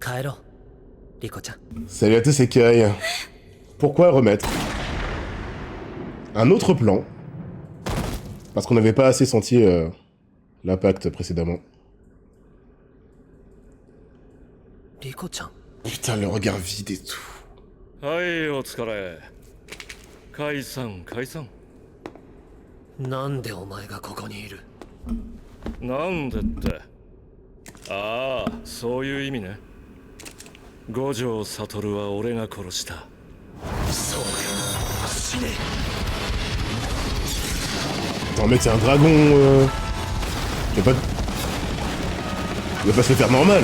帰ろう、リコちゃん。 Salut à tous, c'est Kai. Pourquoi remettre un autre plan? Parce qu'on n'avait pas assez senti l'impact précédemment. リコちゃん。 Putain, le regard vide et tout. はい、お疲れ。カイさん、カイさん。なんでお前がここにいる？なんでって。ああ、そういう意味ね。五条悟は俺が殺した。そうか、死ね。 Attends, mec, c'est un dragon. Il va pas se le faire normal.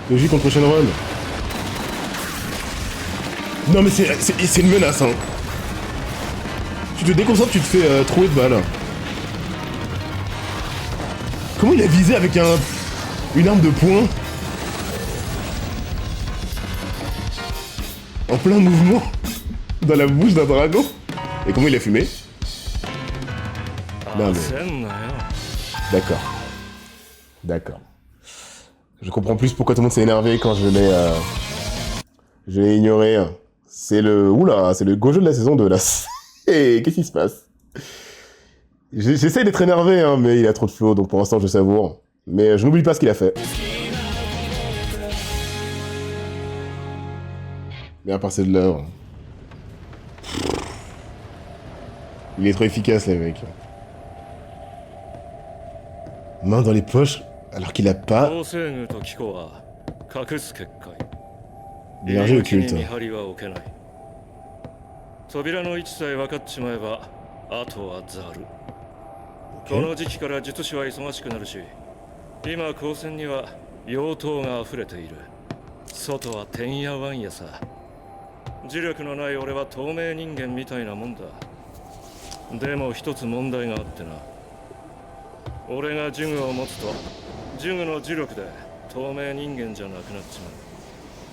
Logique contre Shenron. Non, mais c'est une menace, hein. Tu te déconcentres, tu te fais trouer de balles. Comment il a visé avec une arme de poing en plein mouvement dans la bouche d'un dragon? Et comment il a fumé? Non mais... D'accord. D'accord. Je comprends plus pourquoi tout le monde s'est énervé quand je l'ai ignoré. C'est le... Oula, c'est le gros jeu de la saison 2 là. Qu'est-ce qui se passe? J'essaie d'être énervé, hein, mais il a trop de flow, donc pour l'instant je savoure. Mais je n'oublie pas ce qu'il a fait. Mais à part c'est de l'œuvre. Il est trop efficace, les mecs. Main dans les poches, alors qu'il a pas... Énergie occulte.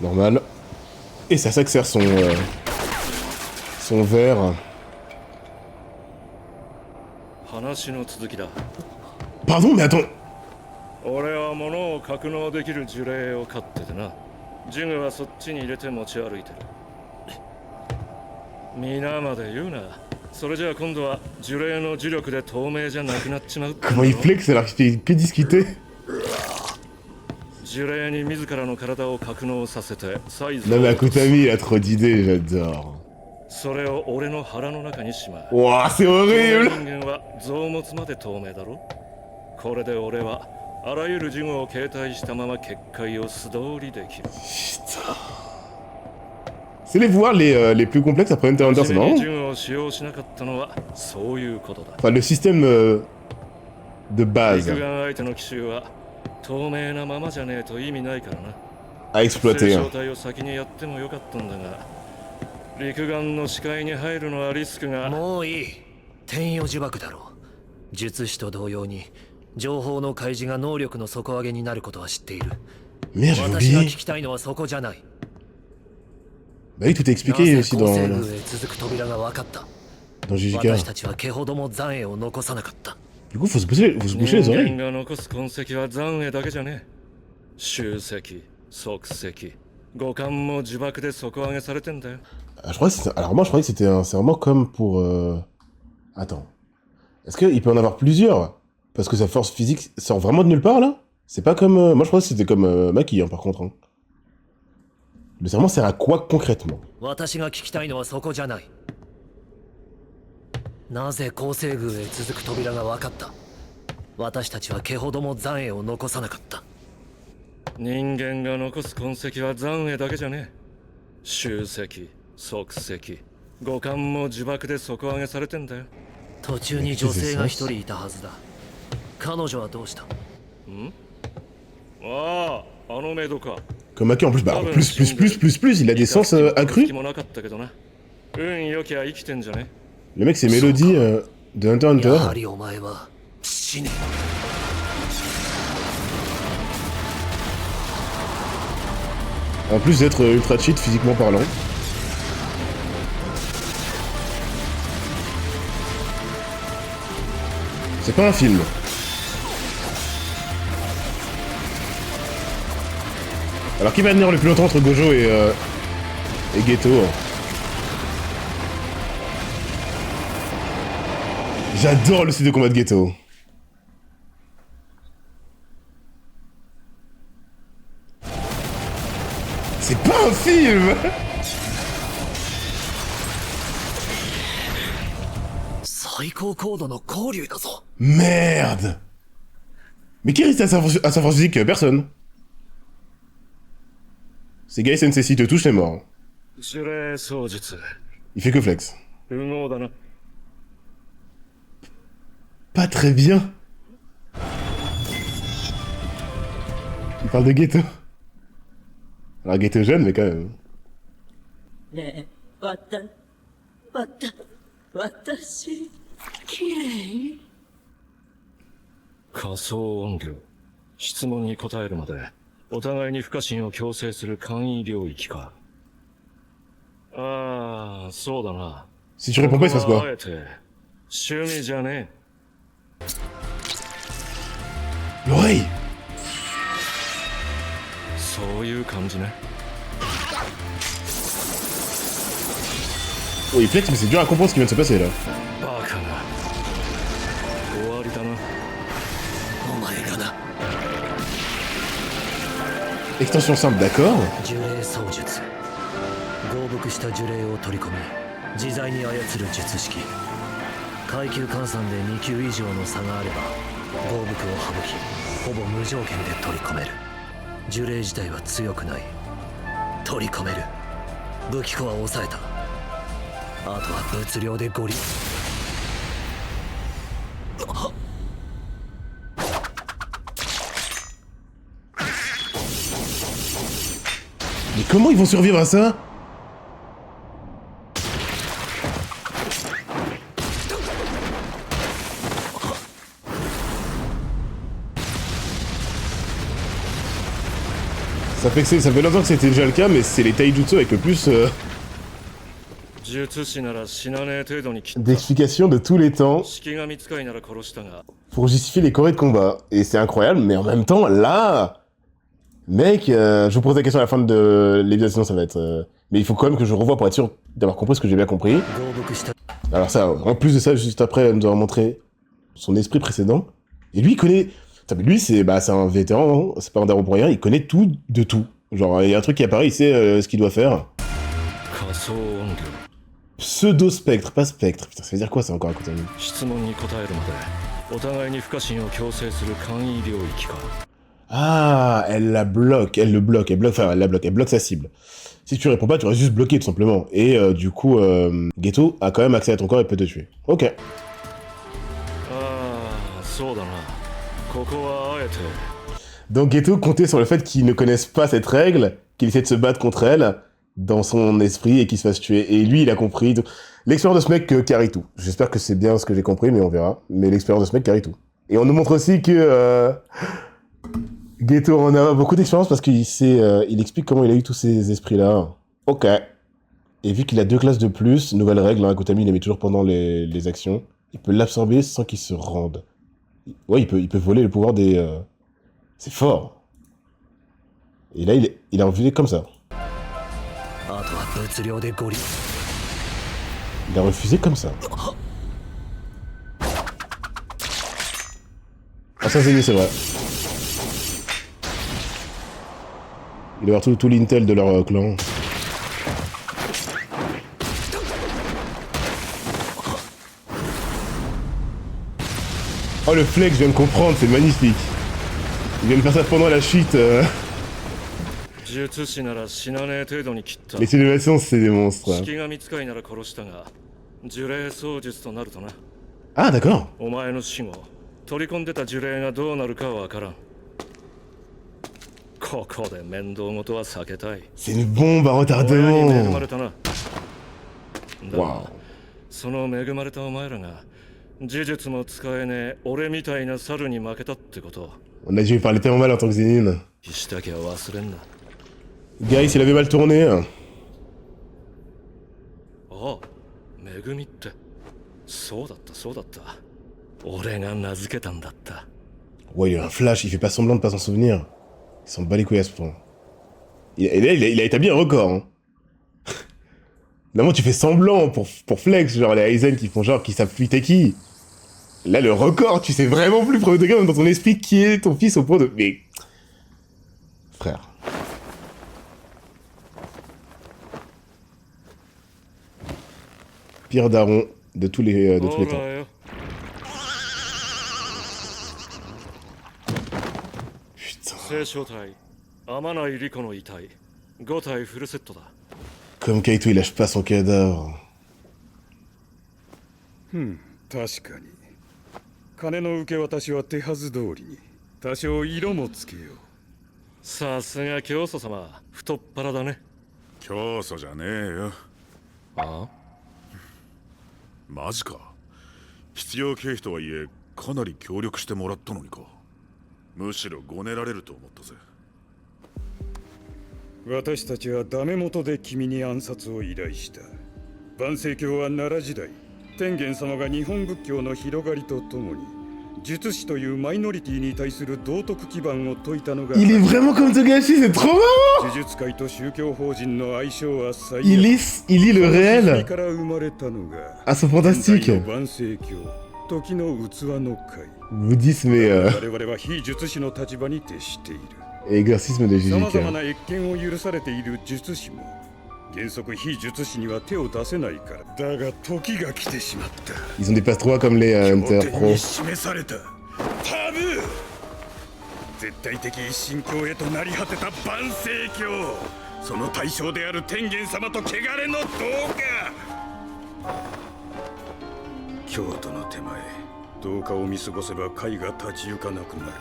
Normal. Et c'est à ça que sert son verre. Pardon, mais attends. Comment il flex alors qu'il fait que discuter? Non mais Akutami il a trop d'idées, j'adore. Wouah, c'est horrible. Putain. C'est les pouvoirs les plus complexes après Hunter x Hunter, c'est marrant. Enfin, le système de base à exploiter. Hein. Merde, j'ai oublié. Bah oui, tout est expliqué aussi dans Jujika. Du coup, faut se boucher les oreilles. Ah, je crois que c'était... Alors moi, je croyais que c'était c'est vraiment comme pour... Attends. Est-ce qu'il peut en avoir plusieurs? Parce que sa force physique sort vraiment de nulle part, là? C'est pas comme... Moi, je crois que c'était comme Maki, hein, par contre. Hein. Le serment sert à quoi concrètement? Comme Maki en plus, bah plus, il a des sens accrus. Le mec c'est Mélodie de Hunter x Hunter. En plus d'être ultra cheat physiquement parlant. C'est pas un film. Alors qui va tenir le plus longtemps entre Gojo et Geto? J'adore le style de combat de Geto. C'est pas un film. 最高高度の交流だぞ。 Merde. Mais qui reste à sa force physique? Personne. Ces gars, Sensei, s'il te touche, c'est mort. 呪霊操術 Il fait que flex. 不合だな。 Pas très bien. Il parle de Geto. Alors Geto jeune, mais quand même. ねえ、私、綺麗仮想音量。質問に答えるまで、お互いに不可侵を強制する簡易領域か。ああ、そうだな。 Si tu réponds pas, il se passe ここは quoi? あえて趣味じゃね L'oreille. え。そういう感じね。 Oh, il flex, mais c'est dur à comprendre ce qui vient de se passer là. バカな。終わりだな。お前がな。 Extension simple, d'accord. 呪霊操術。合伏した呪霊を取り込み、自在に操る術式。階級換算で2級以上の差があれば、合伏を省き、ほぼ無条件で取り込める。呪霊自体は強くない。取り込める。武器庫は抑えた。あとは物量でゴリ。 Mais comment ils vont survivre à ça? Ça fait longtemps que c'était déjà le cas, mais c'est les taijutsu avec le plus 術師なら死なねえ程度に切った d'explications de tous les temps 式神使いなら殺したが pour justifier les chorés de combat. Et c'est incroyable, mais en même temps, là... Mec, je vous pose la question à la fin de l'épisode, sinon ça va être... Mais il faut quand même que je revoie pour être sûr d'avoir compris ce que j'ai bien compris. 合伏した Alors ça, en plus de ça, juste après, elle nous aura montré son esprit précédent. Et lui, il connaît... Putain, mais lui, c'est un vétéran, hein, c'est pas un daron pour rien, il connaît tout de tout. Genre, il y a un truc qui apparaît, il sait ce qu'il doit faire. 仮想音量 Pseudo-spectre, pas spectre. Putain, ça veut dire quoi ça encore à côté de lui? 質問に答えるまでお互いに不可侵を強制する簡易領域か Ah, elle la bloque, elle le bloque, enfin elle la bloque, elle bloque sa cible. Si tu réponds pas, tu restes juste bloqué tout simplement. Et du coup, Geto a quand même accès à ton corps et peut te tuer. Ok. ああそうだなここはあえて Donc Geto comptait sur le fait qu'ils ne connaissent pas cette règle, qu'il essaie de se battre contre elle dans son esprit et qu'il se fasse tuer. Et lui, il a compris. L'expérience de ce mec carry tout. J'espère que c'est bien ce que j'ai compris, mais on verra. Mais l'expérience de ce mec carry tout. Et on nous montre aussi que Geto en a beaucoup d'expérience parce qu'il sait, il explique comment il a eu tous ces esprits-là. Ok. Et vu qu'il a 2 classes de plus, nouvelle règle, hein, Akutami il les met toujours pendant les actions, il peut l'absorber sans qu'il se rende. Ouais, il peut voler le pouvoir des... C'est fort. Et là, il a refusé comme ça. あとは物量でゴリ。 Il a refusé comme ça. Ah ça c'est vrai. Il doit y avoir tout l'intel de leur clan. Oh le flex, je viens de comprendre, c'est magnifique. Il vient de faire ça pendant la chute. 術師なら死なねえ程度に切った Les simulations, c'est des monstres. 式神使いなら殺したが呪霊操術となるとな Ah d'accord. お前の死後取り込んでた呪霊がどうなるかわからんここで面倒事は避けたい C'est une bombe à 親に恵ま retardement. れたなだ Waouh. がその恵まれたお前らが呪術も使えねえ俺みたいな猿に負けたってこと On a dû lui parler tellement mal en tant que Zénine. したきゃ忘れんな Guys, il avait mal tourné. ああ恵みってそうだったそうだった俺が名付けたんだった Ouais, il a un flash, il fait pas semblant de pas s'en souvenir. Il s'en bat les couilles à ce point. Et là, il a établi un record. Hein. Normalement, tu fais semblant pour flex, genre les Aizen qui font genre qui savent plus t'es qui. Là, le record, tu sais vraiment plus premier degré dans ton esprit qui est ton fils au point de... Mais... Frère. Pire daron de tous les temps. ほらよ Putain. 聖書体天内理子の遺体5体フルセットだ Comme Kaito, il lâche pas son cadavre. 確かに金の受け渡しは手はず通りに多少色もつけよう。さすが教祖様太っ腹だね教祖じゃねえよ。あマジか。必要経費とはいえかなり協力してもらったのにか。むしろごねられると思ったぜ。私たちはダメ元で君に暗殺を依頼した。万世教は奈良時代天元様が日本仏教の広がりとともに術師というマイノリティに対する道徳基盤を説いたのが Il est vraiment comme Togashi, c'est trop marrant. 呪術界と宗教法人の相性は最悪。Il lit le そ réel れから生まれたのが à son fantastique. 現在の万世教時の器の会。 Bouddhisme et 我々は非術師の立場に徹している。 exorcisme de さまざま Jujutsu. な越見を許されている術師も原則非術師には手を出せないからだが時が来てしまった。 Ils ont des passe 3 comme les 経 Hunter 典 Pro. に示されたタブー絶対的一神教へとなり果てた万世教その対象である天元様と汚れの同化京都の手前同化を見過ごせば会が立ち行かなくなる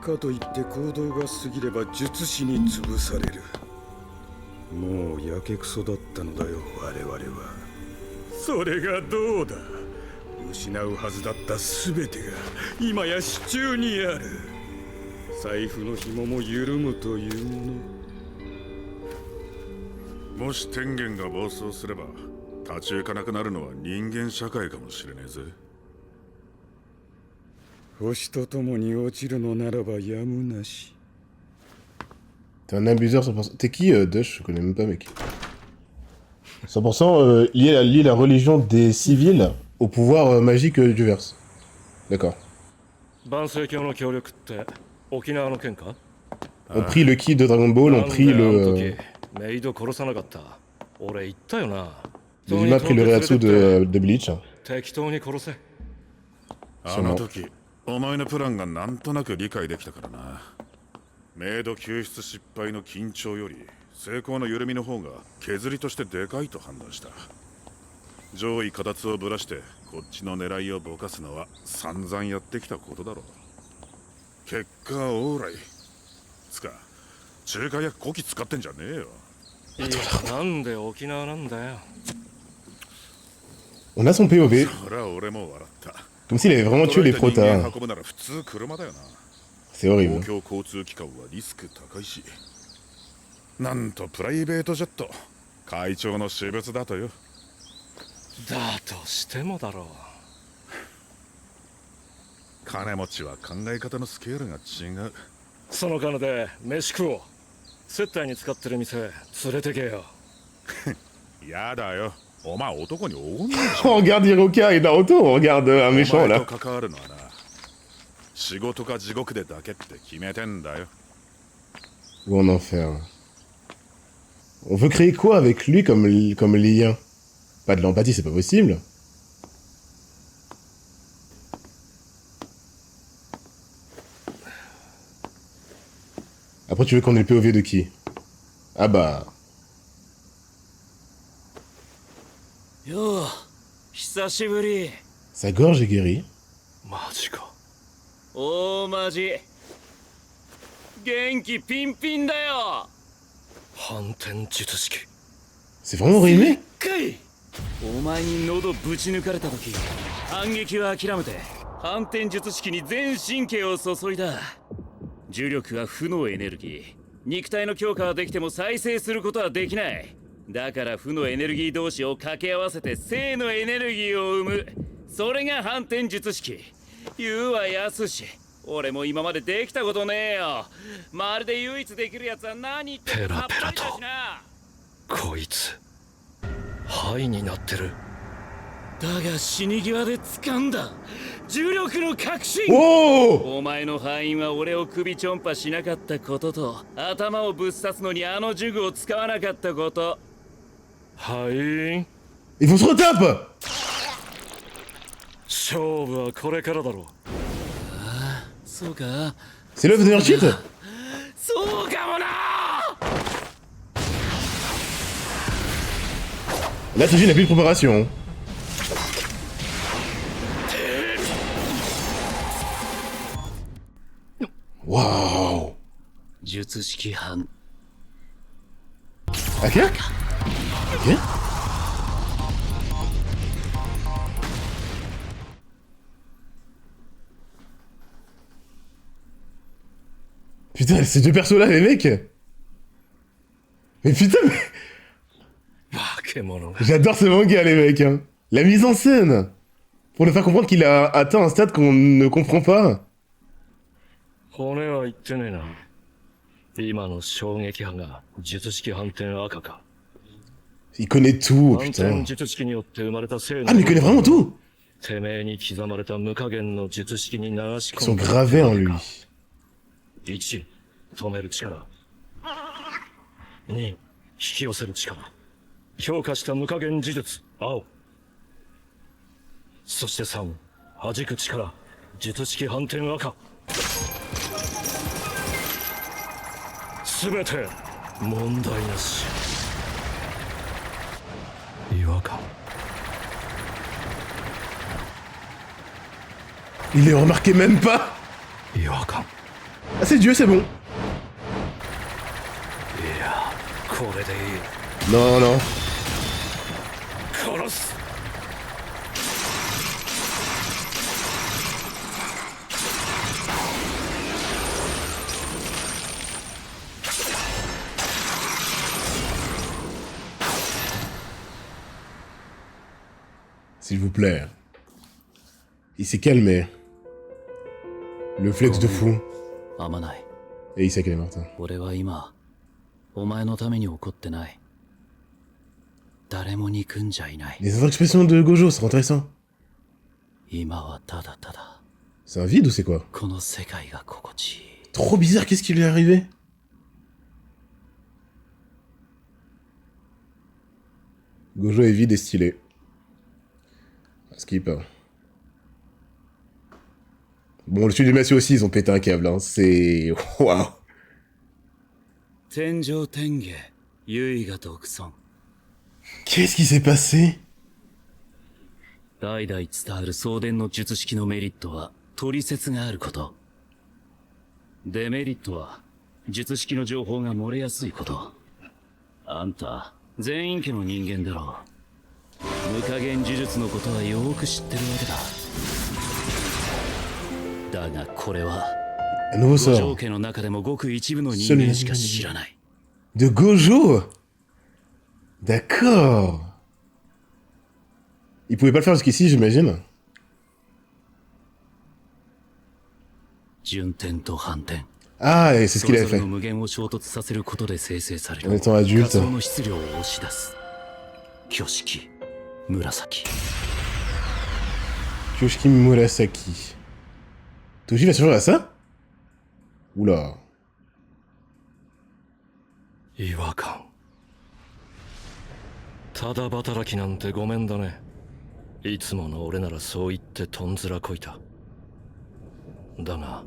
かといって行動が過ぎれば術師に潰されるもうやけくそだったのだよ我々はそれがどうだ失うはずだった全てが今や手中にある財布の紐も緩むというものもし天元が暴走すれば立ち行かなくなるのは人間社会かもしれねえぜ。星と共に落ちるのならばやむなし T'es un abuseur 100%. T'es qui, Dush? Je connais même pas, mec. 100% lié la religion des civils au pouvoir magique du verse. D'accord. 万世教の協力って沖縄の件か On prit le ki de Dragon Ball, on なん prit であの le... 時メイド殺さなかった俺言ったよな Les humains prit le Reatsu de Bleach. 適当に殺せあの時お前のプランがなんとなく理解できたからな。メイド救出失敗の緊張より成功の緩みの方が削りとしてでかいと判断した。上位形をぶらしてこっちの狙いをぼかすのは散々やってきたことだろう。結果オーライつか中華薬こき使ってんじゃねえよ。いやなんで沖縄なんだよ On a son POV, そりゃ俺も笑った。 comme s'il avait vraiment tué les 人間 protas. 運ぶなら普通車だよな。 C'est horrible. 公共交通機関はリスク高いし、なんとプライベートジェット会長の私物だとよ。だとしてもだろう金持ちは考え方のスケールが違う。その金で飯食おう接待に使ってる店連れてけよやだよ。お前男におごんない On regarde Hiroka et Naruto, on regarde un お méchant 前 là. と関わるのはな、仕事か地獄でだけって決めてんだよ。 Ou en enfer. On veut créer quoi avec lui comme lien? Pas de l'empathie, c'est pas possible. Après, tu veux qu'on ait le POV de qui? Ah bah... よう久しぶり Sa gorge est guérie. マジか大マジ元気ピンピンだよ反転術式 C'est vraiment rimé? かいお前に喉ぶち抜かれた時反撃は諦めて反転術式に全神経を注いだ重力は負のエネルギー肉体の強化はできても再生することはできないだから負のエネルギー同士を掛け合わせて正のエネルギーを生むそれが反転術式言うはやすし俺も今までできたことねえよ。まるで唯一できるやつは何言ってペラもさっぱペラとりだしな。こいつ灰になってる。だが死に際で掴んだ重力の確信。 Oh! お前の敗因は俺を首ちょんぱしなかったことと、頭をぶっ刺すのにあの呪具を使わなかったこと。はい。 Ils vont se retaper! 勝負はこれからだろう。そうか C'est l'œuvre de Nerchit? そうかもな。 Là, Toji n'a plus de préparation. Waouh! 術式班 Ok? Ok? Putain, ces deux persos là, les mecs! Mais putain, mais... 化け物が。 J'adore ce manga, les mecs! Hein. La mise en scène! Pour nous faire comprendre qu'il a atteint un stade qu'on ne comprend pas. 骨は言ってねえな。今の衝撃波が術式反転赤か。 Il connaît tout, 反 putain. 転術式によって生まれた生 Ah, mais il connaît vraiment tout! てめえに刻まれた無加減の術式に流し Ils 込 sont んだ。 gravés en lui. 1、止める力。2、引き寄せる力。強化した無加減呪術、青。そして3、弾く力。術式反転赤。すべて問題なし。違和感。 Il les remarquait même pas! 違和感。 Ah, c'est Dieu, c'est bon! いや、これでいい。 Non, non. 殺す。 S'il vous plaît. Il s'est calmé. Le flex de fou. あまない。 Et il sait qu'il est mort. 俺は今お前のために怒ってない。誰も憎んじゃいない。 Les autres expressions de Gojo, c'est intéressant. 今はただただ C'est un vide ou c'est quoi? この世界が心地いい。 Trop bizarre, qu'est-ce qui lui est arrivé? Gojo est vide et stylé. Skip. Bon, le studio de Mathieu aussi, ils ont pété un câble, hein. C'est... Waouh. 天上天下唯我独尊。 Qu'est-ce qui s'est passé? 代々伝わる送電の術式のメリットは取説があること。デメリットは術式の情報が漏れやすいこと。あんた全員家の人間だろう。無加減呪術のことはよく知ってるわけだ。だがこれは Un nouveau 五 sort. 条家の中でもごく一部の人間しか知らない。 De Gojo? D'accord. Il pouvait pas le faire jusqu'ici, j'imagine. 順転と反転。 Ah, et c'est ce そ qu'il れ avait ぞれ fait. の無限を衝突させることで生成される En étant adulte. 仮想の質量を押し出す。挙式、紫。 Kyoshiki Murasaki. Toji va survivre à ça? Oula. 違和感。ただ働きなんてごめんだね。いつもの俺ならそう言ってとんずらこいた。だが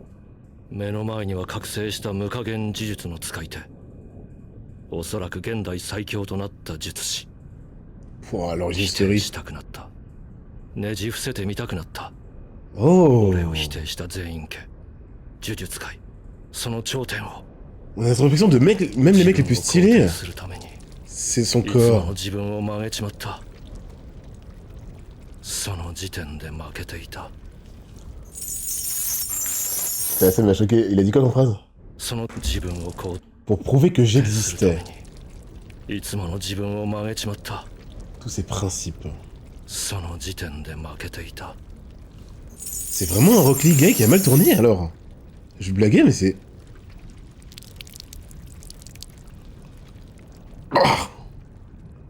目の前には覚醒した無加減呪術の使い手。おそらく現代最強となった術師。 Pouah, l'origine 否定 historique. したくなった。ねじ伏せてみたくなった。 Oh. 俺を否定した全員家、呪術界、その頂点を。 On a cette réflexion de mec, même les mecs les plus 自分を肯定 stylés, するために c'est son いつもの corps. 自分を曲げちまった。その時点で負けていた。 Ça m'a choqué. Il a dit quoi comme phrase? その自分を肯 Pour prouver que 定する j'existais. ためにいつもの自分を曲げちまった。 Tous ces principes. その時点で負けていた。 C'est vraiment un Rock Lee gay qui a mal tourné alors. Je blaguais, mais c'est...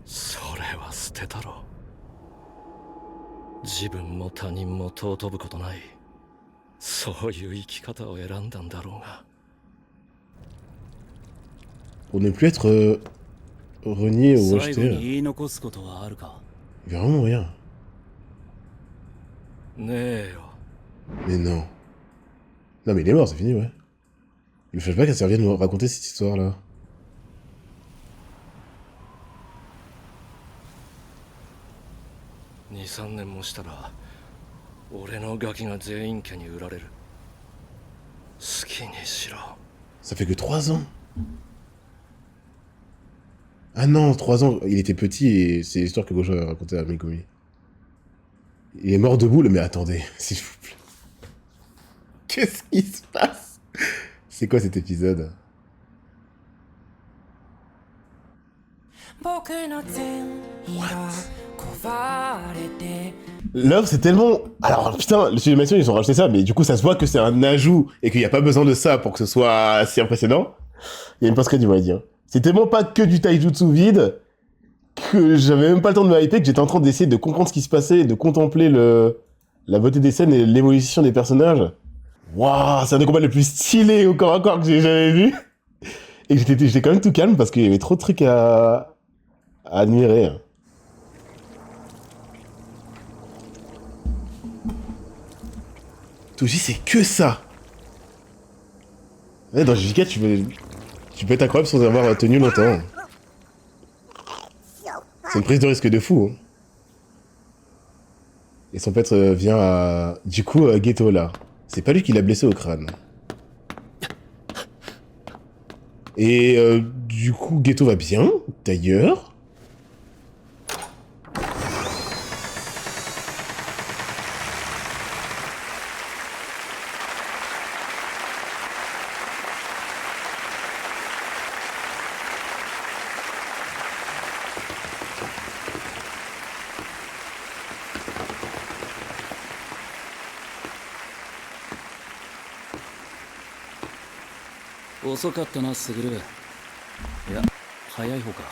それは捨てたろう。自分も他人も尊ぶことない、そういう生き方を選んだんだろうが。 Pour ne plus être renié ou 最後 rejeté. に言い残すことはあるか？ Il va vraiment rien. ねえよ。 Mais non. Non, mais il est mort, c'est fini, ouais. Le flashback a servi à nous raconter cette histoire-là.2、3年もしたら俺のガキが全員家に売られる。好きにしろ。 Ça fait que 3 ans. Ah non, 3 ans, il était petit et c'est l'histoire que Gojo a racontée à Megumi. Il est mort debout, mais attendez, s'il vous plaît. Qu'est-ce qui se passe? C'est quoi cet épisode? L'œuvre, c'est tellement... Alors, putain, le Sulimation, ils ont rajouté ça, mais du coup, ça se voit que c'est un ajout et qu'il n'y a pas besoin de ça pour que ce soit si impressionnant. Il y a une post-credit, on va dire. C'est tellement pas que du taijutsu vide que j'avais même pas le temps de me hyper, que j'étais en train d'essayer de comprendre ce qui se passait, de contempler la beauté des scènes et l'évolution des personnages. Waouh, c'est un des combats les plus stylés au corps à corps que j'ai jamais vu. Et que j'étais quand même tout calme parce qu'il y avait trop de trucs à admirer. Toji, c'est que ça. Ouais, dans JK, tu peux être incroyable sans avoir tenu longtemps. C'est une prise de risque de fou. Hein. Et son pêtre vient à... Du coup, Geto, là. C'est pas lui qui l'a blessé au crâne. Et du coup, Geto va bien, d'ailleurs. Geto 遅かったな、スグル。いや、早い方か。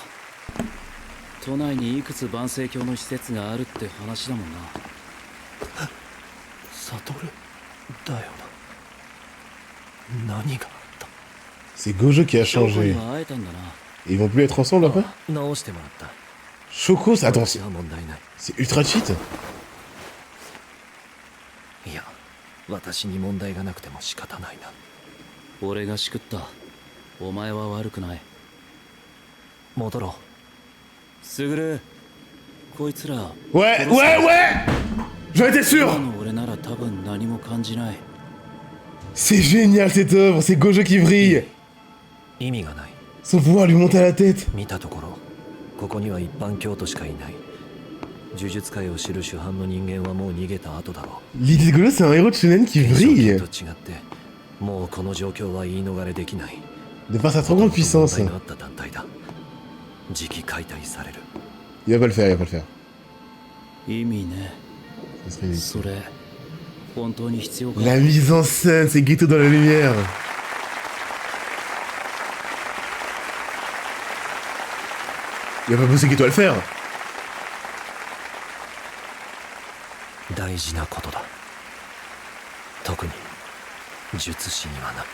都内にいくつ万世教の施設があるって話だもんな。悟だよな。何があった？ C'est Gojo qui a 翔子 changé. には会えたんだな。Ils vont plus être ensemble après? 直してもらった。 Shoko, attends, 私は問題ない。 c'est ultra cheat? いや、私に問題がなくても仕方ないな。俺がしくった。お前は悪くない。戻ろう。スグル、こいつら。Ouais, ouais, ouais! J'en étais sûr! 今の俺なら多分何も感じない。 C'est génial cette œuvre, c'est Gojo qui brille! 意味がない。 Son pouvoir lui monte à la tête! 見たところ、ここには一般教徒しかいない。呪術界を知る主犯の人間はもう逃げた後だろう。 L'idée de Gojo, c'est un héros de shonen qui 現象 brille! と違って、もうこの状況は言い逃れできない。 De par sa trop grande puissance. 問題があった団体だ。次期解体される。 Il va pas le faire, il va pas le faire. 意味ね。 Ce serait inutile. それ、本当に必要か。 La mise en scène, c'est Geto dans la lumière! Il va pas pousser Geto à le faire! 大事なことだ。特に術師にはな。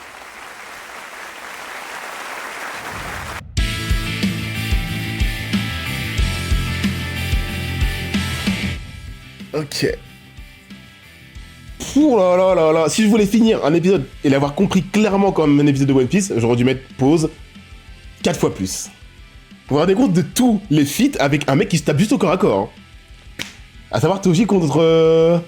Ok. Ouh là là là là. Si je voulais finir un épisode et l'avoir compris clairement comme un épisode de One Piece, j'aurais dû mettre pause 4 fois plus. Pour avoir des compte de tous les feats avec un mec qui se tape juste au corps à corps. Hein. À savoir Toji contre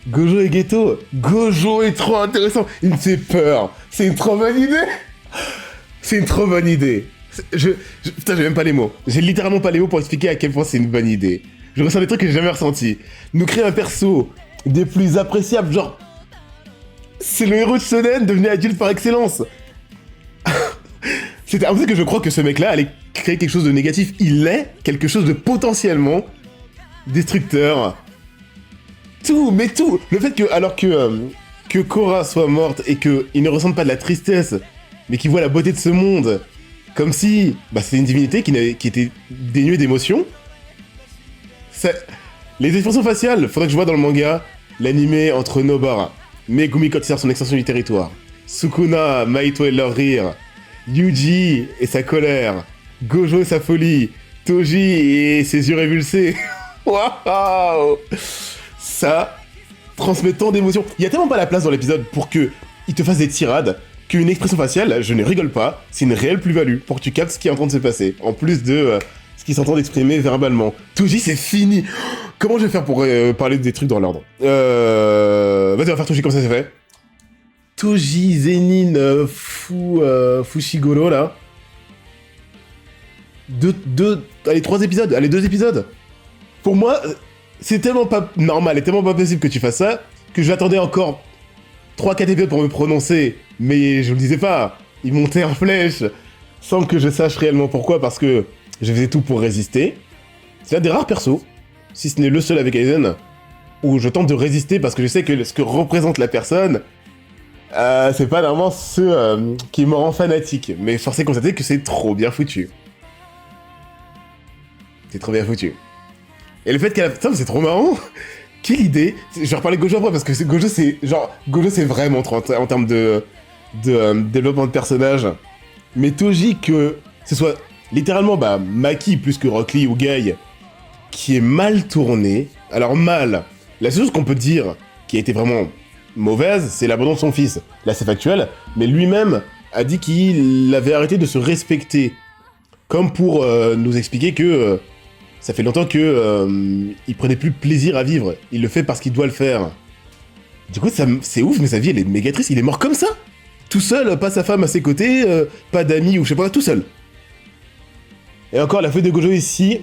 Gojo et Geto. Gojo est trop intéressant. Il me fait peur. C'est une trop bonne idée. C'est une trop bonne idée. Putain, j'ai même pas les mots. J'ai littéralement pas les mots pour expliquer à quel point c'est une bonne idée. Je ressens des trucs que j'ai jamais ressentis. Nous créer un perso des plus appréciables, genre... C'est le héros de shonen devenu adulte par excellence. C'était impossible que je crois que ce mec-là allait créer quelque chose de négatif. Il est quelque chose de potentiellement destructeur. Tout, mais tout. Le fait que, alors que que Korra soit morte et qu'il ne ressente pas de la tristesse, mais qu'il voit la beauté de ce monde, comme si c'était une divinité qui était dénuée d'émotions. Les expressions faciales, faudrait que je vois dans le manga l'animé entre Nobara, Megumi quand il sert son extension du territoire, Sukuna, Maito et leur rire, Yuji et sa colère, Gojo et sa folie, Toji et ses yeux révulsés. Waouh! Ça transmet tant d'émotions. Il y a tellement pas la place dans l'épisode pour que il te fasse des tirades qu'une expression faciale, je ne rigole pas, c'est une réelle plus-value pour que tu captes ce qui est en train de se passer, en plus de ce qui s'entend d'exprimer verbalement. Toji, c'est fini. Comment je vais faire pour parler des trucs dans l'ordre? Vas-y, on va faire Toji comme ça c'est fait. Toji, Zenin, Fushiguro, là. Allez, 3 épisodes. Allez, 2 épisodes. Pour moi, c'est tellement pas normal et tellement pas possible que tu fasses ça que j'attendais encore 3-4 épisodes pour me prononcer. Mais je le disais pas. Il montait en flèche sans que je sache réellement pourquoi, parce que je faisais tout pour résister. C'est l'un des rares persos, si ce n'est le seul avec Aizen, où je tente de résister parce que je sais que ce que représente la personne, c'est pas normalement ce qui me rend fanatique. Mais force est de constater que c'est trop bien foutu. C'est trop bien foutu. Et le fait qu'elle a... Putain, c'est trop marrant. Quelle idée. Je vais reparler de Gojo après, parce que Gojo, c'est vraiment trop en termes de développement de personnage. Mais Toji, que ce soit littéralement Maki plus que Rock Lee ou Guy, qui est mal tourné. Alors mal, la seule chose qu'on peut dire qui a été vraiment mauvaise, c'est l'abandon de son fils. Là c'est factuel, mais lui-même a dit qu'il avait arrêté de se respecter. Comme pour nous expliquer que ça fait longtemps que il prenait plus plaisir à vivre. Il le fait parce qu'il doit le faire. Du coup c'est ouf, mais sa vie elle est méga triste, il est mort comme ça. Tout seul, pas sa femme à ses côtés, pas d'amis ou je sais pas, tout seul. Et encore, la feuille de Gojo ici.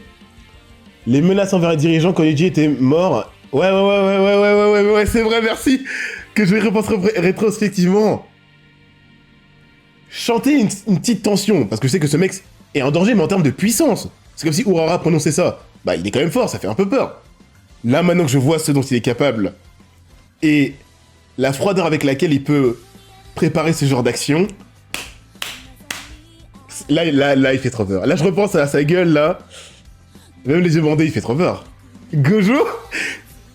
Les menaces envers les dirigeants quand Yuji était mort. Ouais, c'est vrai, merci. Que je vais repenser rétrospectivement. Chanter une petite tension, parce que je sais que ce mec est en danger, mais en termes de puissance. C'est comme si Urara prononçait ça. Il est quand même fort, ça fait un peu peur. Là, maintenant que je vois ce dont il est capable, et la froideur avec laquelle il peut préparer ce genre d'action, là, il fait trop peur. Là, je repense à sa gueule, là. Même les yeux bandés, il fait trop peur. Gojo,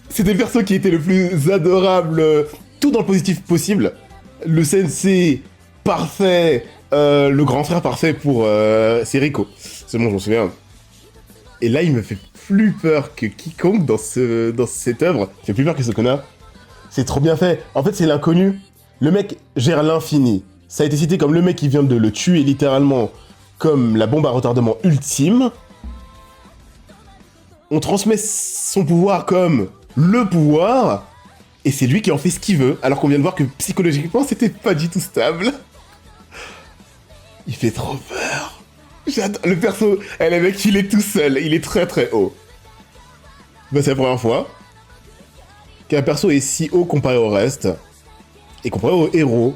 c'était le perso qui était le plus adorable, tout dans le positif possible. Le sensei parfait, le grand frère parfait pour... c'est Rico. C'est bon, je m'en souviens. Et là, il me fait plus peur que quiconque dans cette œuvre. Il fait plus peur que Sukuna. C'est trop bien fait. En fait, c'est l'inconnu. Le mec gère l'infini. Ça a été cité comme le mec qui vient de le tuer littéralement, comme la bombe à retardement ultime. On transmet son pouvoir comme le pouvoir, et c'est lui qui en fait ce qu'il veut, alors qu'on vient de voir que psychologiquement, c'était pas du tout stable. Il fait trop peur. J'adore. Le perso, le mec, il est tout seul, il est très très haut. C'est la première fois qu'un perso est si haut comparé au reste, et comparé aux héros.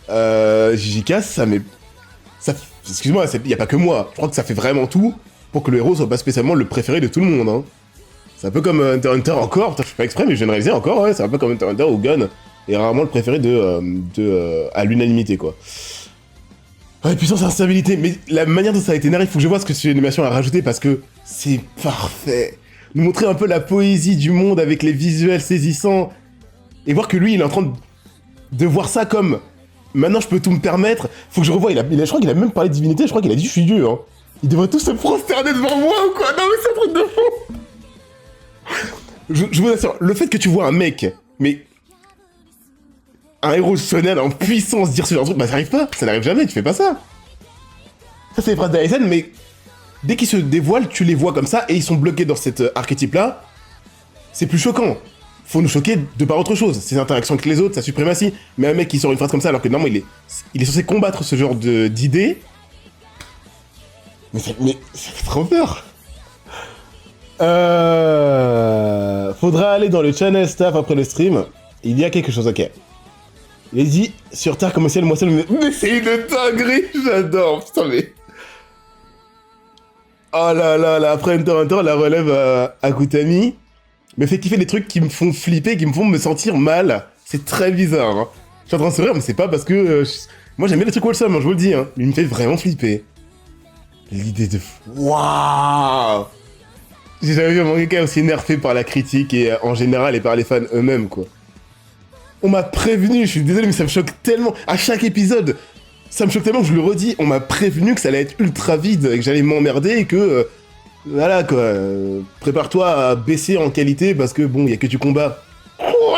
JJK, ça met... Excuse-moi, il n'y a pas que moi. Je crois que ça fait vraiment tout pour que le héros soit pas spécialement le préféré de tout le monde. Hein. C'est un peu comme Hunter x Hunter encore. Putain, je fais pas exprès, mais je viens de réaliser encore. Ouais, c'est un peu comme Hunter x Hunter où Gon est rarement le préféré à l'unanimité, quoi. Ouais, puissance et instabilité. Mais la manière dont ça a été narré, il faut que je vois ce que cette animation a rajouté parce que c'est parfait. Nous montrer un peu la poésie du monde avec les visuels saisissants et voir que lui, il est en train de voir ça comme... Maintenant, je peux tout me permettre. Faut que je revoie. Je crois qu'il a même parlé de divinité. Je crois qu'il a dit je suis Dieu. Hein. Ils devraient tous se prosterner devant moi ou quoi. Non, mais c'est un truc de fou. Je vous assure, le fait que tu vois un mec, mais un héros shonen en puissance dire ce genre de truc, ça n'arrive pas. Ça n'arrive jamais. Tu fais pas ça. Ça, c'est les phrases d'Aizen, mais dès qu'ils se dévoilent, tu les vois comme ça et ils sont bloqués dans cet archétype-là. C'est plus choquant. Faut nous choquer de par autre chose, ses interactions avec les autres, sa suprématie. Mais un mec qui sort une phrase comme ça alors que normalement il est censé combattre ce genre d'idées. Mais ça fait trop peur. Faudra aller dans le channel staff après le stream. Il y a quelque chose, ok. Il a dit sur Terre comme au ciel, moi seul. Mais c'est une dinguerie, j'adore. Putain mais. Oh là là, après Hunter x Hunter, la relève à Akutami me fait kiffer des trucs qui me font flipper, qui me font me sentir mal. C'est très bizarre, hein. Je suis en train de sourire, mais c'est pas parce que... Moi, j'aime bien les trucs wholesome, hein, je vous le dis, hein. Il me fait vraiment flipper. L'idée de... Waouh! J'ai jamais vu un mangaka aussi nerfé par la critique et en général et par les fans eux-mêmes, quoi. On m'a prévenu, je suis désolé, mais ça me choque tellement. À chaque épisode, ça me choque tellement que je le redis. On m'a prévenu que ça allait être ultra vide et que j'allais m'emmerder et que... voilà, quoi. Prépare-toi à baisser en qualité parce que, bon, il y a que du combat. Quoi?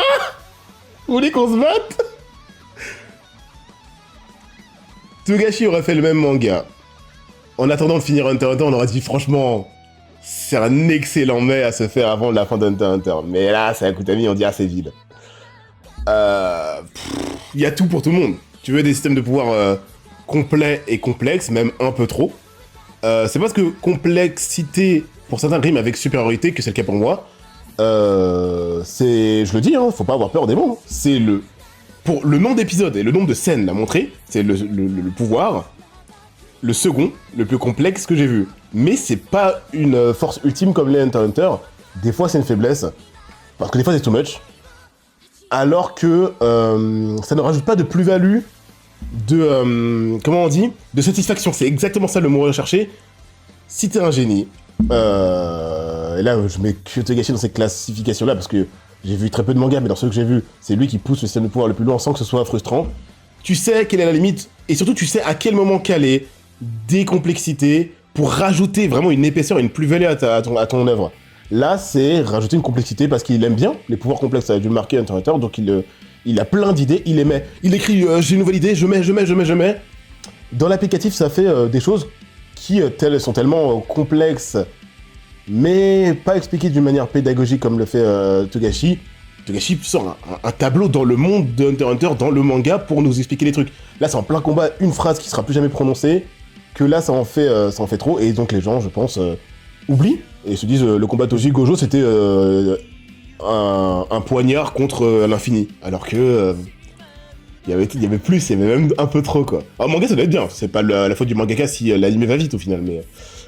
Vous voulez qu'on se batte? Togashi aurait fait le même manga. En attendant de finir Hunter x Hunter, on aurait dit franchement, c'est un excellent mets à se faire avant la fin d'Hunter x Hunter. Mais là, c'est Akutami, on dit ah c'est vide. Il y a tout pour tout le monde. Tu veux des systèmes de pouvoir complets et complexes, même un peu trop. C'est parce que complexité pour certains rime avec supériorité que c'est le cas pour moi. Je le dis, hein, faut pas avoir peur des mots. C'est pour le nombre d'épisodes et le nombre de scènes à montrer, c'est le pouvoir, le second, le plus complexe que j'ai vu. Mais c'est pas une force ultime comme les Hunter x Hunter. Des fois, c'est une faiblesse. Parce que des fois, c'est too much. Alors que ça ne rajoute pas de plus-value comment on dit? De satisfaction. C'est exactement ça le mot recherché. Si t'es un génie, et là, je mets Togashi dans cette classification-là parce que j'ai vu très peu de mangas, mais dans ceux que j'ai vus, c'est lui qui pousse le système de pouvoir le plus loin sans que ce soit frustrant. Tu sais quelle est la limite, et surtout tu sais à quel moment caler des complexités pour rajouter vraiment une épaisseur et une plus-value à ton œuvre. Là, c'est rajouter une complexité parce qu'il aime bien les pouvoirs complexes, ça a dû le marquer Hunter x Hunter, donc il a plein d'idées, il les met. Il écrit j'ai une nouvelle idée, je mets. Dans l'applicatif, ça fait des choses qui sont tellement complexes, mais pas expliquées d'une manière pédagogique comme le fait Togashi. Togashi sort un tableau dans le monde de Hunter x Hunter, dans le manga, pour nous expliquer les trucs. Là, c'est en plein combat, une phrase qui sera plus jamais prononcée, que là, ça en fait trop, et donc les gens, je pense, oublient, et se disent, le combat Toji Gojo, c'était un poignard contre l'infini, alors que... il y avait plus, il y avait même un peu trop, quoi. En manga, ça doit être bien, c'est pas la faute du mangaka si l'anime va vite, au final, mais...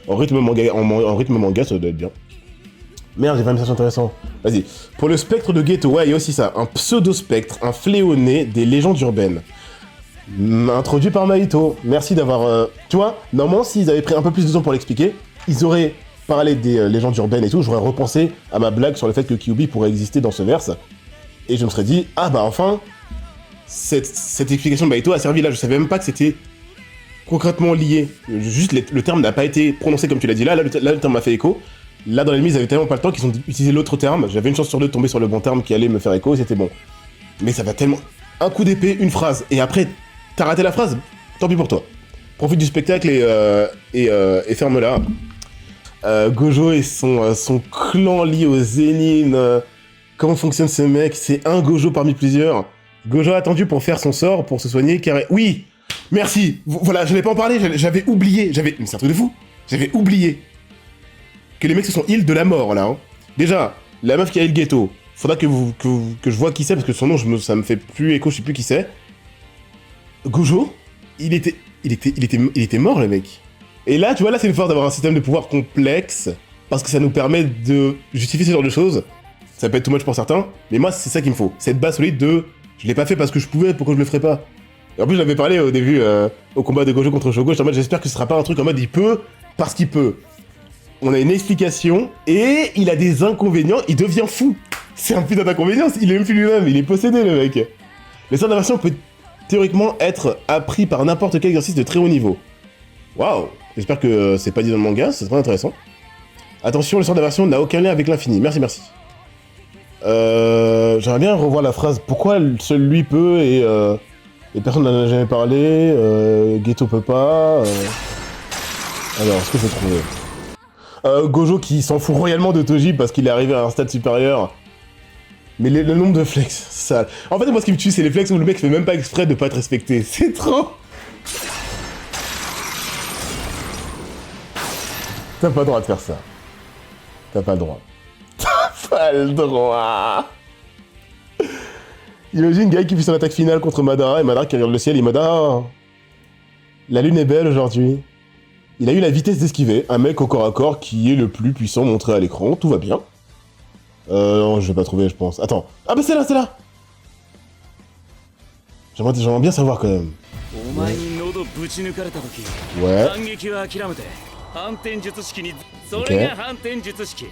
En rythme manga, ça doit être bien. Merde, j'ai pas un message intéressant. Vas-y. Pour le spectre de Geto, ouais, il y a aussi ça. Un pseudo-spectre, un fléau-né des légendes urbaines. Introduit par Mahito. Merci d'avoir... Tu vois, normalement, s'ils avaient pris un peu plus de temps pour l'expliquer, ils auraient parlé des légendes urbaines et tout, j'aurais repensé à ma blague sur le fait que Kyuubi pourrait exister dans ce verse. Et je me serais dit, ah bah enfin, cette explication de Mahito a servi là. Je savais même pas que c'était concrètement lié. Juste, le terme n'a pas été prononcé comme tu l'as dit là. Là, le terme m'a fait écho. Là, dans l'ennemi, ils avaient tellement pas le temps qu'ils ont utilisé l'autre terme. J'avais une chance sur deux de tomber sur le bon terme qui allait me faire écho et c'était bon. Mais ça va tellement... Un coup d'épée, une phrase. Et après, t'as raté la phrase, tant pis pour toi. Profite du spectacle et ferme-la. Gojo et son clan lié aux Zenin. Comment fonctionne ce mec? C'est un Gojo parmi plusieurs. Gojo a attendu pour faire son sort, pour se soigner, car... Oui! Merci! Voilà, je n'ai pas en parlé, j'avais oublié. Mais c'est un truc de fou. J'avais oublié que les mecs se sont heal de la mort, là. Hein. Déjà, la meuf qui a heal Geto, faudra que je vois qui c'est, parce que son nom, ça me fait plus écho, je sais plus qui c'est. Gojo, il était mort, le mec. Et là, tu vois, là, c'est une force d'avoir un système de pouvoir complexe, parce que ça nous permet de justifier ce genre de choses. Ça peut être too much pour certains, mais moi, c'est ça qu'il me faut. Cette base solide de... Je l'ai pas fait parce que je pouvais, pourquoi je le ferais pas? Et en plus, j'avais parlé au début, au combat de Gojo contre Shogo, j'étais en mode, j'espère que ce sera pas un truc en mode, il peut, parce qu'il peut. On a une explication, et il a des inconvénients, il devient fou. C'est un putain d'inconvénient, il est même plus lui-même, il est possédé, le mec. Le sort d'inversion peut théoriquement être appris par n'importe quel exercice de très haut niveau. Waouh. J'espère que c'est pas dit dans le manga, c'est très intéressant. Attention, le sort d'inversion n'a aucun lien avec l'infini. Merci. J'aimerais bien revoir la phrase. Pourquoi seul lui peut et personne n'en a jamais parlé. Geto peut pas. Alors, est-ce que je vais trouver Gojo qui s'en fout royalement de Toji parce qu'il est arrivé à un stade supérieur. Mais le nombre de flex, ça... En fait, moi, ce qui me tue, c'est les flex où le mec fait même pas exprès de pas être respecté. C'est trop. T'as pas le droit de faire ça. T'as pas le droit. T'as pas le droit. Imagine Guy qui fait son attaque finale contre Madara et Madara qui regarde le ciel et il m'a dit ah, la lune est belle aujourd'hui. Il a eu la vitesse d'esquiver, un mec au corps à corps qui est le plus puissant montré à l'écran, tout va bien. Non, je vais pas trouver, je pense. Attends. Ah bah c'est là. J'aimerais bien savoir quand même. お前に喉ぶち抜かれた時 Ouais. 反撃は諦めて反転術式にそれが反転術式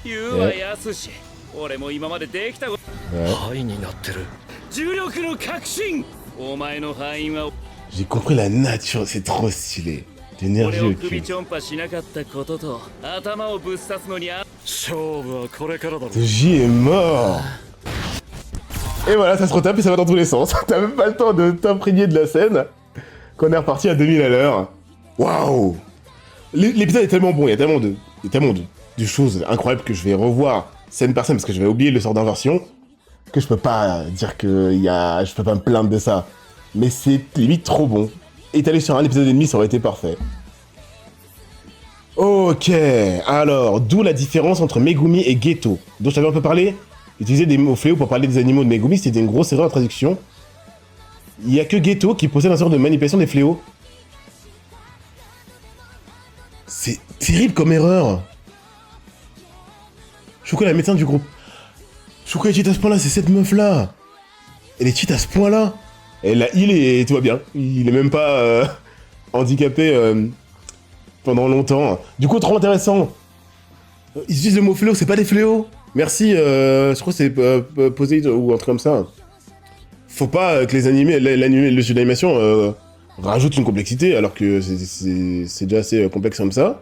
言うは安し俺も今までできたこと Ouais. 灰になってる。重力の革新お前の範囲は J'ai compris la nature, c'est trop stylé. 俺 D'énergie を au 首 cul. ちょんぱしなかったことと頭をぶっ刺すのに勝負はこれからだろ。 Toji est mort. Et voilà, ça se retape et ça va dans tous les sens. T'as même pas le temps de t'imprégner de la scène qu'on est reparti à 2000 à l'heure. Waouh. L'épisode est tellement bon, il y a tellement de choses incroyables que je vais revoir scène par scène parce que je vais oublier le sort d'inversion que je peux pas dire que je peux pas me plaindre de ça. Mais c'est limite trop bon. Étalé sur un épisode et demi, ça aurait été parfait. Ok, alors, d'où la différence entre Megumi et Geto, dont je t'avais un peu parlé. Utiliser des mots fléaux pour parler des animaux de Megumi, c'était une grosse erreur de traduction. Il y a que Geto qui possède un sort de manipulation des fléaux. C'est terrible comme erreur. Shuko, la médecin du groupe. Shuko est cheat à ce point-là, c'est cette meuf-là. Elle est cheat à ce point-là. Elle a heal et tout va bien. Il est même pas handicapé pendant longtemps. Du coup, trop intéressant. Ils utilisent le mot fléau, c'est pas des fléaux. Merci, je crois que c'est posé ou un truc comme ça. Faut pas que les animés, le jeu d'animation rajoute une complexité alors que c'est déjà assez complexe comme ça.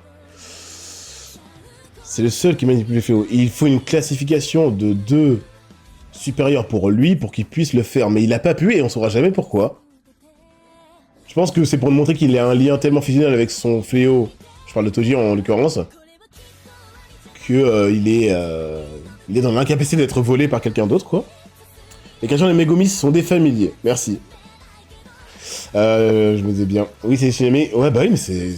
C'est le seul qui manipule les fléaux. Il faut une classification de 2 supérieurs pour lui pour qu'il puisse le faire, mais il a pas pu et on saura jamais pourquoi. Je pense que c'est pour nous montrer qu'il a un lien tellement fusionnel avec son fléau, je parle de Toji en l'occurrence, que il est dans l'incapacité d'être volé par quelqu'un d'autre, quoi. Les créatures des Megumis sont des familiers. Merci. Je me disais bien. Oui, c'est Shinami. Ouais, bah oui, mais c'est...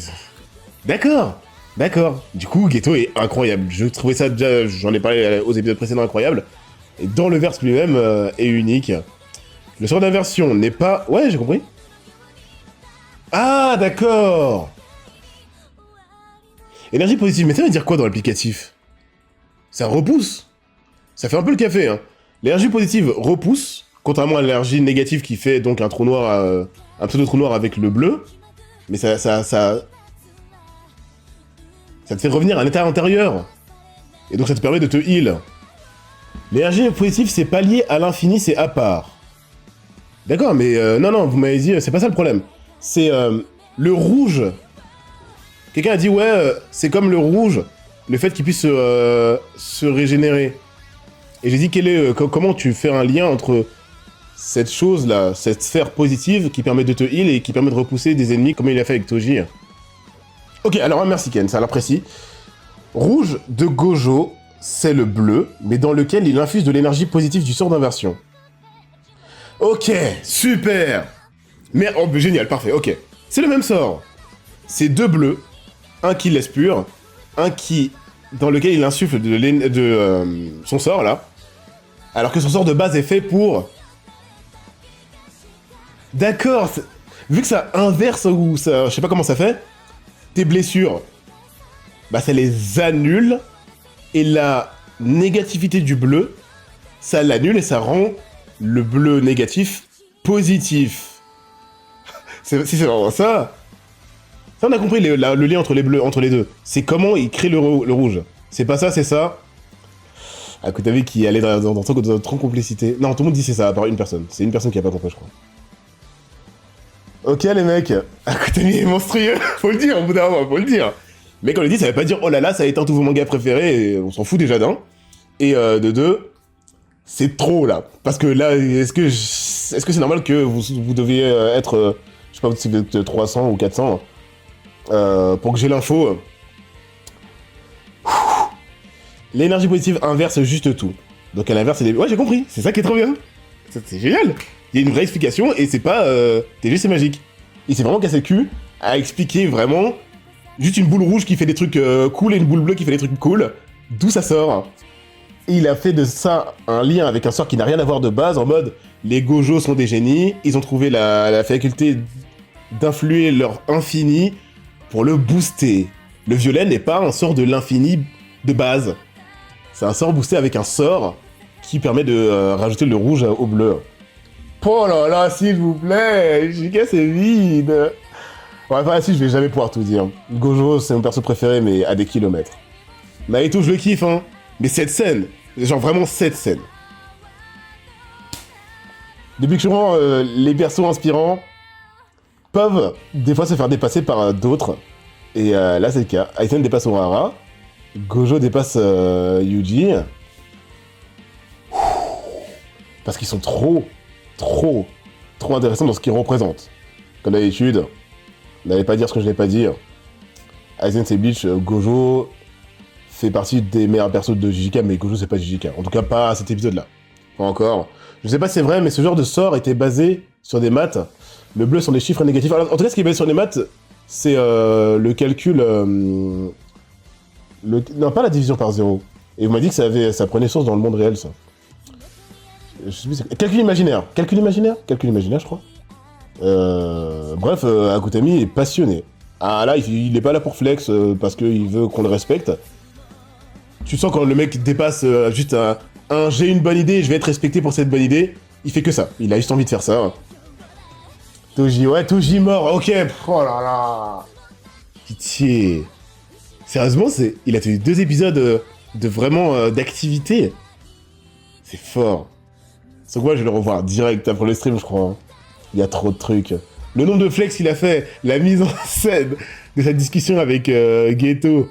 D'accord. D'accord. Du coup, Geto est incroyable. Je trouvais ça déjà... J'en ai parlé aux épisodes précédents, incroyable. Et dans le verse lui-même, est unique. Le sort d'inversion n'est pas... Ouais, j'ai compris. Ah, d'accord. Énergie positive. Mais ça veut dire quoi dans l'applicatif? Ça repousse. Ça fait un peu le café, hein. L'énergie positive repousse, contrairement à l'énergie négative qui fait donc un trou noir, un pseudo trou noir avec le bleu. Mais ça te fait revenir à un état intérieur. Et donc ça te permet de te heal. L'énergie positive, c'est pas lié à l'infini, c'est à part. D'accord, mais non, vous m'avez dit, c'est pas ça le problème. C'est le rouge. Quelqu'un a dit, ouais, c'est comme le rouge, le fait qu'il puisse se régénérer. Et j'ai dit, comment tu fais un lien entre cette chose-là, cette sphère positive qui permet de te heal et qui permet de repousser des ennemis comme il a fait avec Toji. Ok, alors merci Ken, ça l'apprécie. Rouge de Gojo, c'est le bleu, mais dans lequel il infuse de l'énergie positive du sort d'inversion. Ok, super. Mais, oh, génial, parfait, ok. C'est le même sort. C'est 2 bleus, un qui laisse pur, un qui... dans lequel il insuffle son sort, là. Alors que son sort de base est fait pour... D'accord, vu que ça inverse ou ça... Je sais pas comment ça fait, tes blessures, bah ça les annule, et la négativité du bleu, ça l'annule et ça rend le bleu négatif positif. C'est vraiment ça. Ça, on a compris le lien entre les bleus, entre les deux. C'est comment il crée le rouge. C'est pas ça, c'est ça. Ah, que t'as vu qu'il allait dans trop complicité. Non, tout le monde dit c'est ça, à part une personne. C'est une personne qui a pas compris, je crois. Ok, les mecs. Akutami est monstrueux. Faut le dire, au bout d'un moment, faut le dire. Mais quand on le dit, ça veut pas dire, oh là là, ça a été un de vos mangas préférés, et on s'en fout déjà d'un. Et de deux, c'est trop, là. Parce que là, est-ce que c'est normal que vous deviez être, je sais pas si vous êtes 300 ou 400, pour que j'ai l'info. L'énergie positive inverse juste tout. Donc elle inverse les... Ouais, j'ai compris, c'est ça qui est trop bien. C'est génial. Il y a une vraie explication, et c'est pas... TG, c'est magique. Il s'est vraiment cassé le cul à expliquer vraiment... Juste une boule rouge qui fait des trucs cool et une boule bleue qui fait des trucs cool. D'où ça sort. Et il a fait de ça un lien avec un sort qui n'a rien à voir de base, en mode... Les Gojo sont des génies, ils ont trouvé la faculté d'influer leur infini pour le booster. Le violet n'est pas un sort de l'infini de base. C'est un sort boosté avec un sort qui permet de rajouter le rouge au bleu. Oh là là, s'il vous plaît, Jika c'est vide. Bon, enfin, si, je vais jamais pouvoir tout dire. Gojo, c'est mon perso préféré, mais à des kilomètres. Naruto, je le kiffe, hein. Mais cette scène, genre vraiment cette scène. Depuis que je rends les persos inspirants peuvent des fois se faire dépasser par d'autres. Et là, c'est le cas. Aizen dépasse Urahara. Gojo dépasse Yuji. Parce qu'ils sont trop intéressants dans ce qu'ils représentent. Comme d'habitude, n'allez pas dire ce que je n'ai pas dire. Aizen c'est Bleach, Gojo fait partie des meilleurs persos de JJK, mais Gojo c'est pas JJK. En tout cas, pas à cet épisode-là. Pas encore. Je sais pas si c'est vrai, mais ce genre de sort était basé sur des maths. Le bleu sont des chiffres négatifs. Alors, en tout cas, ce qui est basé sur des maths, c'est le calcul... Non, pas la division par zéro. Et vous m'avez dit que ça prenait source dans le monde réel, ça. Je sais plus, calcul imaginaire, je crois. Bref, Akutami est passionné. Ah là, il est pas là pour flex parce qu'il veut qu'on le respecte. Tu sens quand le mec dépasse juste un j'ai une bonne idée, je vais être respecté pour cette bonne idée. Il fait que ça. Il a juste envie de faire ça. Toji mort. Ok. Oh là là. Pitié. Sérieusement, il a tenu 2 épisodes de vraiment d'activité. C'est fort. C'est quoi, je vais le revoir direct après le stream, je crois. Il y a trop de trucs. Le nombre de flex qu'il a fait, la mise en scène de sa discussion avec Geto.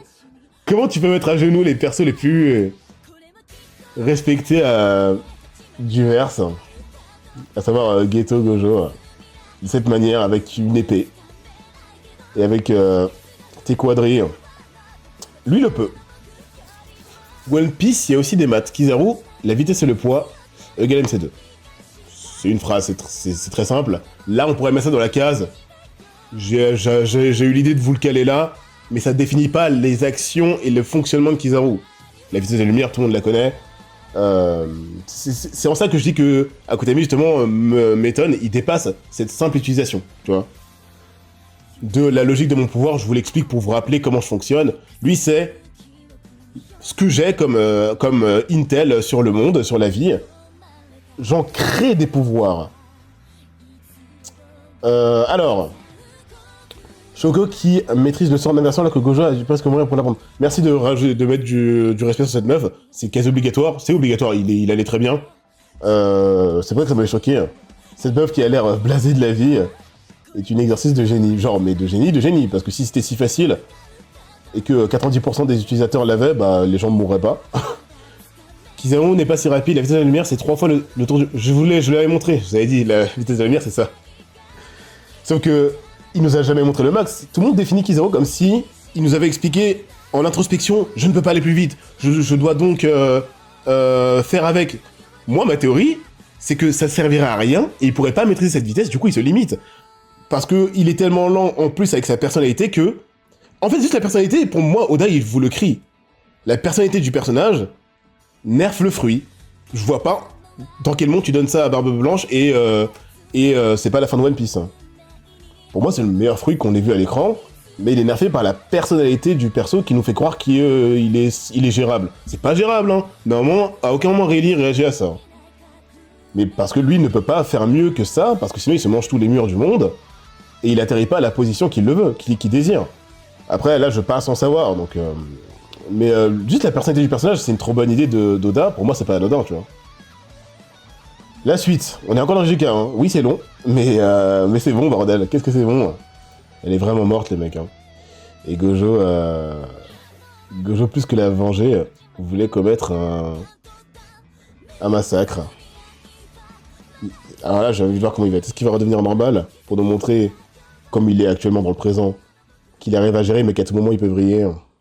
Comment tu peux mettre à genoux les persos les plus respectés du verse, à savoir Geto Gojo, de cette manière, avec une épée. Et avec tes quadrilles. Lui, le peut. One Piece, il y a aussi des maths. Kizaru, la vitesse et le poids, égale MC2. C'est une phrase, c'est très simple. Là, on pourrait mettre ça dans la case. J'ai eu l'idée de vous le caler là, mais ça définit pas les actions et le fonctionnement de Kizaru. La vitesse de la lumière, tout le monde la connaît. C'est en ça que je dis que Akutami, justement, m'étonne. Il dépasse cette simple utilisation, tu vois. De la logique de mon pouvoir, je vous l'explique pour vous rappeler comment je fonctionne. Lui, c'est ce que j'ai comme intel sur le monde, sur la vie. J'en crée des pouvoirs. Alors... Shoko qui maîtrise le sort d'inversion alors que Gojo a presque mourir pour l'apprendre. Merci de mettre du respect sur cette meuf. C'est quasi obligatoire. C'est obligatoire, il allait très bien. C'est vrai que ça m'avait choqué. Cette meuf qui a l'air blasée de la vie est une exercice de génie. Genre, mais de génie. Parce que si c'était si facile et que 90% des utilisateurs l'avaient, bah les gens ne mourraient pas. Kizaru n'est pas si rapide. La vitesse de la lumière, c'est 3 fois le tour du... Je l'avais montré. Je vous avais dit, la vitesse de la lumière, c'est ça. Sauf que... il nous a jamais montré le max. Tout le monde définit Kizaru comme si il nous avait expliqué en introspection, je ne peux pas aller plus vite, je dois donc faire avec. Moi, ma théorie, c'est que ça servirait à rien et il pourrait pas maîtriser cette vitesse, du coup il se limite. Parce que il est tellement lent en plus avec sa personnalité que... En fait, juste la personnalité, pour moi, Oda, il vous le crie. La personnalité du personnage nerf le fruit. Je vois pas dans quel monde tu donnes ça à Barbe Blanche et c'est pas la fin de One Piece. Pour moi, c'est le meilleur fruit qu'on ait vu à l'écran, mais il est nerfé par la personnalité du perso qui nous fait croire qu'il est gérable. C'est pas gérable, hein. Normalement, à aucun moment Rayleigh réagit à ça. Mais parce que lui ne peut pas faire mieux que ça, parce que sinon il se mange tous les murs du monde, et il atterrit pas à la position qu'il le veut, qu'il désire. Après, là, je passe sans savoir, donc... Mais juste la personnalité du personnage, c'est une trop bonne idée d'Oda. Pour moi, c'est pas anodin, tu vois. La suite, on est encore dans le JK, hein. Oui, c'est long, mais c'est bon, bordel. Qu'est-ce que c'est bon. Elle est vraiment morte, les mecs. Hein. Et Gojo, plus que la venger, voulait commettre un massacre. Alors là, j'ai envie de voir comment il va être. Est-ce qu'il va redevenir normal pour nous montrer, comme il est actuellement dans le présent, qu'il arrive à gérer, mais qu'à tout moment, il peut vriller.